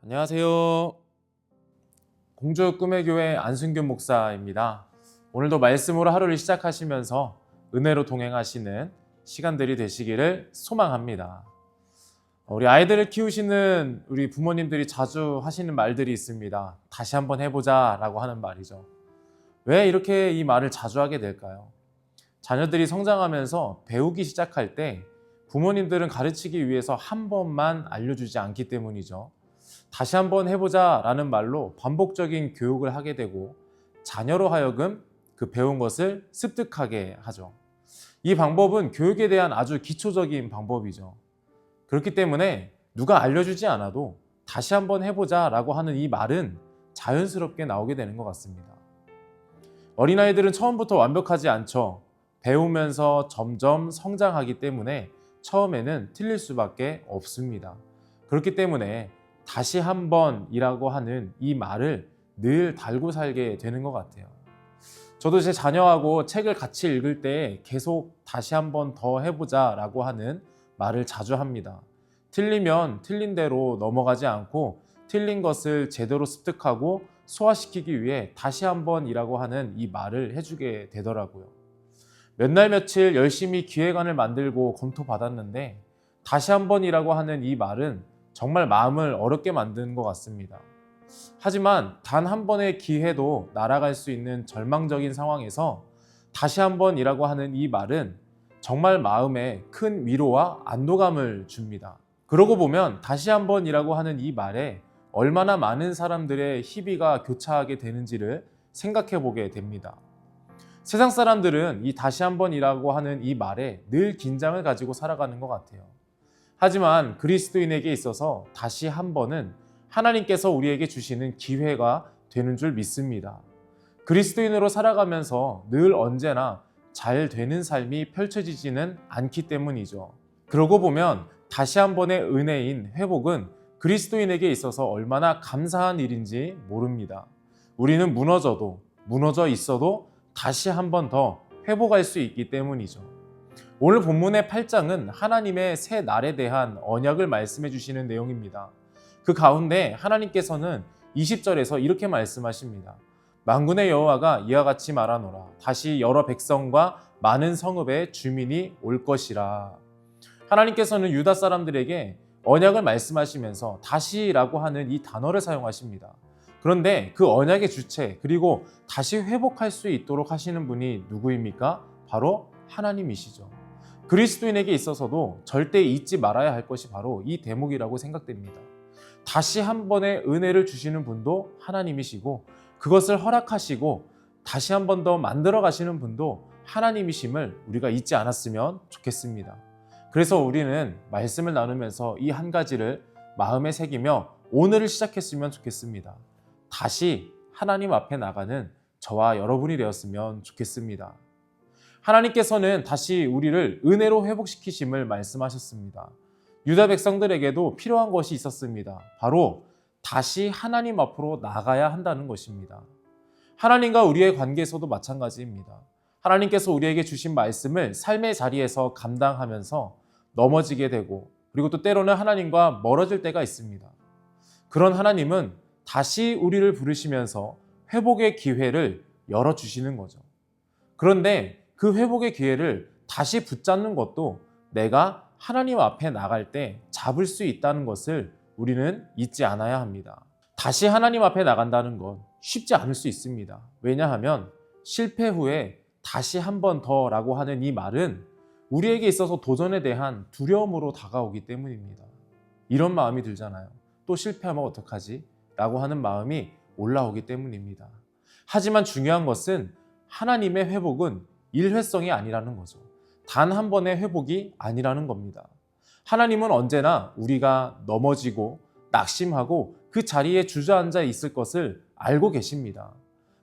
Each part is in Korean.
안녕하세요. 공주 꿈의 교회 안승균 목사입니다. 오늘도 말씀으로 하루를 시작하시면서 은혜로 동행하시는 시간들이 되시기를 소망합니다. 우리 아이들을 키우시는 우리 부모님들이 자주 하시는 말들이 있습니다. 다시 한번 해보자 라고 하는 말이죠. 왜 이렇게 이 말을 자주 하게 될까요? 자녀들이 성장하면서 배우기 시작할 때 부모님들은 가르치기 위해서 한 번만 알려주지 않기 때문이죠. 다시 한번 해보자 라는 말로 반복적인 교육을 하게 되고 자녀로 하여금 그 배운 것을 습득하게 하죠. 이 방법은 교육에 대한 아주 기초적인 방법이죠. 그렇기 때문에 누가 알려주지 않아도 다시 한번 해보자 라고 하는 이 말은 자연스럽게 나오게 되는 것 같습니다. 어린아이들은 처음부터 완벽하지 않죠. 배우면서 점점 성장하기 때문에 처음에는 틀릴 수밖에 없습니다. 그렇기 때문에 다시 한번이라고 하는 이 말을 늘 달고 살게 되는 것 같아요. 저도 제 자녀하고 책을 같이 읽을 때 계속 다시 한번 더 해보자 라고 하는 말을 자주 합니다. 틀리면 틀린 대로 넘어가지 않고 틀린 것을 제대로 습득하고 소화시키기 위해 다시 한번이라고 하는 이 말을 해주게 되더라고요. 몇 날 며칠 열심히 기획안을 만들고 검토받았는데 다시 한번이라고 하는 이 말은 정말 마음을 어렵게 만드는 것 같습니다. 하지만 단 한 번의 기회도 날아갈 수 있는 절망적인 상황에서 다시 한번이라고 하는 이 말은 정말 마음에 큰 위로와 안도감을 줍니다. 그러고 보면 다시 한번이라고 하는 이 말에 얼마나 많은 사람들의 희비가 교차하게 되는지를 생각해 보게 됩니다. 세상 사람들은 이 다시 한번이라고 하는 이 말에 늘 긴장을 가지고 살아가는 것 같아요. 하지만 그리스도인에게 있어서 다시 한번은 하나님께서 우리에게 주시는 기회가 되는 줄 믿습니다. 그리스도인으로 살아가면서 늘 언제나 잘 되는 삶이 펼쳐지지는 않기 때문이죠. 그러고 보면 다시 한번의 은혜인 회복은 그리스도인에게 있어서 얼마나 감사한 일인지 모릅니다. 우리는 무너져 있어도 다시 한번 더 회복할 수 있기 때문이죠. 오늘 본문의 8장은 하나님의 새 날에 대한 언약을 말씀해 주시는 내용입니다. 그 가운데 하나님께서는 20절에서 이렇게 말씀하십니다. 만군의 여호와가 이와 같이 말하노라. 다시 여러 백성과 많은 성읍의 주민이 올 것이라. 하나님께서는 유다 사람들에게 언약을 말씀하시면서 다시라고 하는 이 단어를 사용하십니다. 그런데 그 언약의 주체 그리고 다시 회복할 수 있도록 하시는 분이 누구입니까? 바로 하나님이시죠. 그리스도인에게 있어서도 절대 잊지 말아야 할 것이 바로 이 대목이라고 생각됩니다. 다시 한 번의 은혜를 주시는 분도 하나님이시고 그것을 허락하시고 다시 한 번 더 만들어 가시는 분도 하나님이심을 우리가 잊지 않았으면 좋겠습니다. 그래서 우리는 말씀을 나누면서 이 한 가지를 마음에 새기며 오늘을 시작했으면 좋겠습니다. 다시 하나님 앞에 나가는 저와 여러분이 되었으면 좋겠습니다. 하나님께서는 다시 우리를 은혜로 회복시키심을 말씀하셨습니다. 유다 백성들에게도 필요한 것이 있었습니다. 바로 다시 하나님 앞으로 나가야 한다는 것입니다. 하나님과 우리의 관계에서도 마찬가지입니다. 하나님께서 우리에게 주신 말씀을 삶의 자리에서 감당하면서 넘어지게 되고 그리고 또 때로는 하나님과 멀어질 때가 있습니다. 그런 하나님은 다시 우리를 부르시면서 회복의 기회를 열어주시는 거죠. 그런데 그 회복의 기회를 다시 붙잡는 것도 내가 하나님 앞에 나갈 때 잡을 수 있다는 것을 우리는 잊지 않아야 합니다. 다시 하나님 앞에 나간다는 건 쉽지 않을 수 있습니다. 왜냐하면 실패 후에 다시 한 번 더라고 하는 이 말은 우리에게 있어서 도전에 대한 두려움으로 다가오기 때문입니다. 이런 마음이 들잖아요. 또 실패하면 어떡하지? 라고 하는 마음이 올라오기 때문입니다. 하지만 중요한 것은 하나님의 회복은 일회성이 아니라는 거죠. 단 한 번의 회복이 아니라는 겁니다. 하나님은 언제나 우리가 넘어지고 낙심하고 그 자리에 주저앉아 있을 것을 알고 계십니다.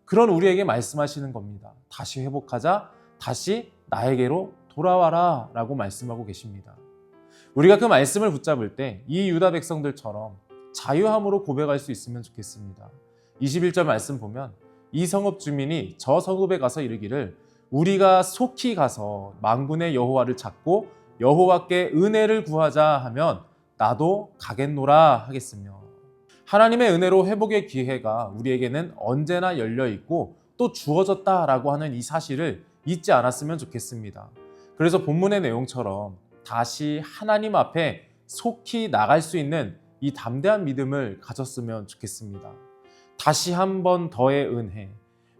그런 우리에게 말씀하시는 겁니다. 다시 회복하자, 다시 나에게로 돌아와라 라고 말씀하고 계십니다. 우리가 그 말씀을 붙잡을 때 이 유다 백성들처럼 자유함으로 고백할 수 있으면 좋겠습니다. 21절 말씀 보면 이 성읍 주민이 저 성읍에 가서 이르기를 우리가 속히 가서 만군의 여호와를 찾고 여호와께 은혜를 구하자 하면 나도 가겠노라 하겠으며 하나님의 은혜로 회복의 기회가 우리에게는 언제나 열려 있고 또 주어졌다라고 하는 이 사실을 잊지 않았으면 좋겠습니다. 그래서 본문의 내용처럼 다시 하나님 앞에 속히 나갈 수 있는 이 담대한 믿음을 가졌으면 좋겠습니다. 다시 한 번 더의 은혜.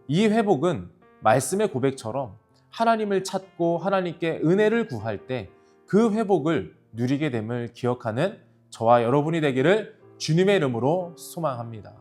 이 회복은 말씀의 고백처럼 하나님을 찾고 하나님께 은혜를 구할 때 그 회복을 누리게 됨을 기억하는 저와 여러분이 되기를 주님의 이름으로 소망합니다.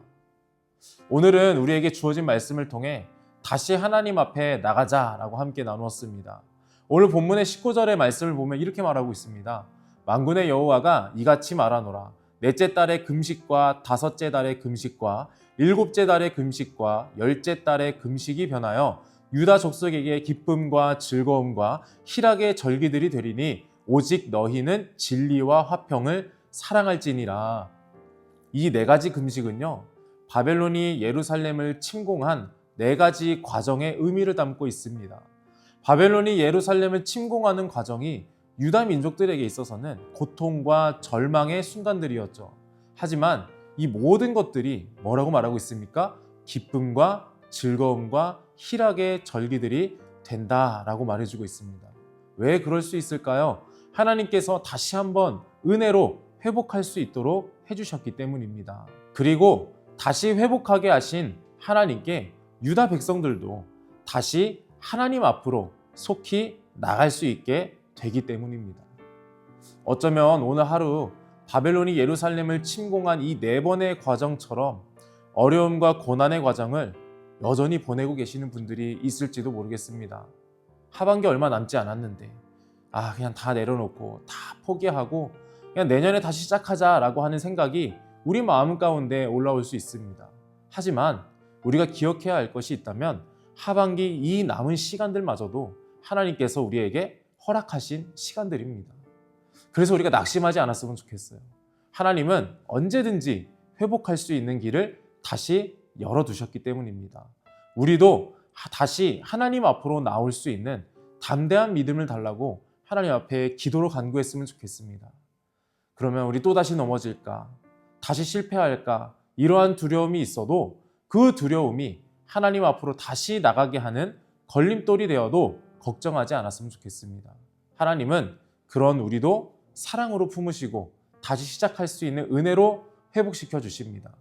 오늘은 우리에게 주어진 말씀을 통해 다시 하나님 앞에 나가자라고 함께 나누었습니다. 오늘 본문의 19절의 말씀을 보면 이렇게 말하고 있습니다. 만군의 여호와가 이같이 말하노라. 넷째 달의 금식과 다섯째 달의 금식과 일곱째 달의 금식과 열째 달의 금식이 변하여 유다 족속에게 기쁨과 즐거움과 희락의 절기들이 되리니 오직 너희는 진리와 화평을 사랑할지니라. 이 네 가지 금식은요, 바벨론이 예루살렘을 침공한 네 가지 과정의 의미를 담고 있습니다. 바벨론이 예루살렘을 침공하는 과정이 유다 민족들에게 있어서는 고통과 절망의 순간들이었죠. 하지만 이 모든 것들이 뭐라고 말하고 있습니까? 기쁨과 즐거움과 희락의 절기들이 된다라고 말해주고 있습니다. 왜 그럴 수 있을까요? 하나님께서 다시 한번 은혜로 회복할 수 있도록 해주셨기 때문입니다. 그리고 다시 회복하게 하신 하나님께 유다 백성들도 다시 하나님 앞으로 속히 나갈 수 있게 되기 때문입니다. 어쩌면 오늘 하루 바벨론이 예루살렘을 침공한 이 네 번의 과정처럼 어려움과 고난의 과정을 여전히 보내고 계시는 분들이 있을지도 모르겠습니다. 하반기 얼마 남지 않았는데 그냥 다 내려놓고 다 포기하고 그냥 내년에 다시 시작하자라고 하는 생각이 우리 마음 가운데 올라올 수 있습니다. 하지만 우리가 기억해야 할 것이 있다면 하반기 이 남은 시간들마저도 하나님께서 우리에게 허락하신 시간들입니다. 그래서 우리가 낙심하지 않았으면 좋겠어요. 하나님은 언제든지 회복할 수 있는 길을 다시 열어두셨기 때문입니다. 우리도 다시 하나님 앞으로 나올 수 있는 담대한 믿음을 달라고 하나님 앞에 기도로 간구했으면 좋겠습니다. 그러면 우리 또다시 넘어질까? 다시 실패할까? 이러한 두려움이 있어도 그 두려움이 하나님 앞으로 다시 나가게 하는 걸림돌이 되어도 걱정하지 않았으면 좋겠습니다. 하나님은 그런 우리도 사랑으로 품으시고 다시 시작할 수 있는 은혜로 회복시켜 주십니다.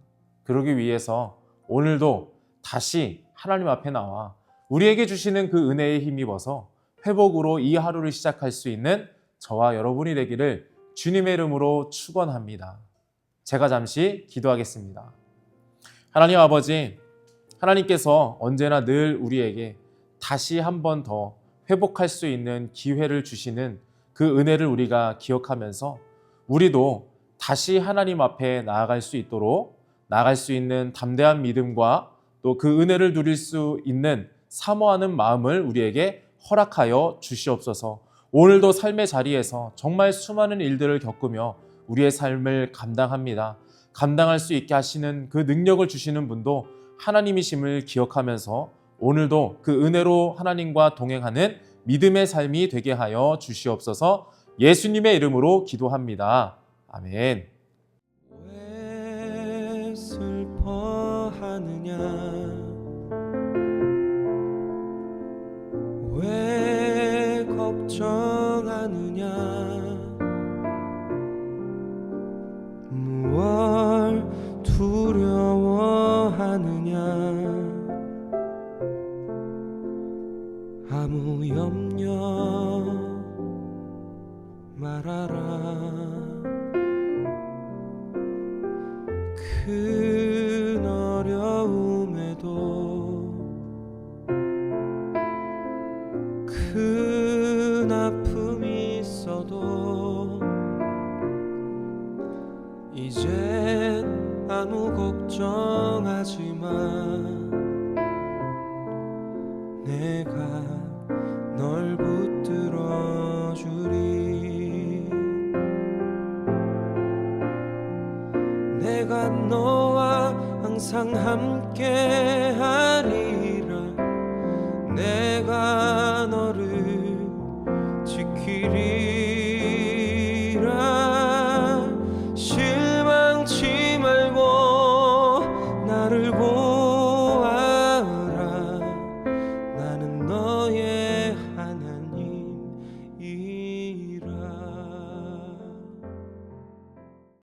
그러기 위해서 오늘도 다시 하나님 앞에 나와 우리에게 주시는 그 은혜에 힘입어서 회복으로 이 하루를 시작할 수 있는 저와 여러분이 되기를 주님의 이름으로 축원합니다. 제가 잠시 기도하겠습니다. 하나님 아버지, 하나님께서 언제나 늘 우리에게 다시 한 번 더 회복할 수 있는 기회를 주시는 그 은혜를 우리가 기억하면서 우리도 다시 하나님 앞에 나아갈 수 있도록 나아갈 수 있는 담대한 믿음과 또 그 은혜를 누릴 수 있는 사모하는 마음을 우리에게 허락하여 주시옵소서. 오늘도 삶의 자리에서 정말 수많은 일들을 겪으며 우리의 삶을 감당합니다. 감당할 수 있게 하시는 그 능력을 주시는 분도 하나님이심을 기억하면서 오늘도 그 은혜로 하나님과 동행하는 믿음의 삶이 되게 하여 주시옵소서. 예수님의 이름으로 기도합니다. 아멘. 왜 슬퍼하느냐, 왜 걱정하느냐, 무얼 두려워하느냐, 아무 염려 말아라. 큰 어려움에도 큰 아픔이 있어도 이젠 아무 걱정하지 마. 내가 널 붙들어 주리. 내가 너와 항상 함께 하리라. 내가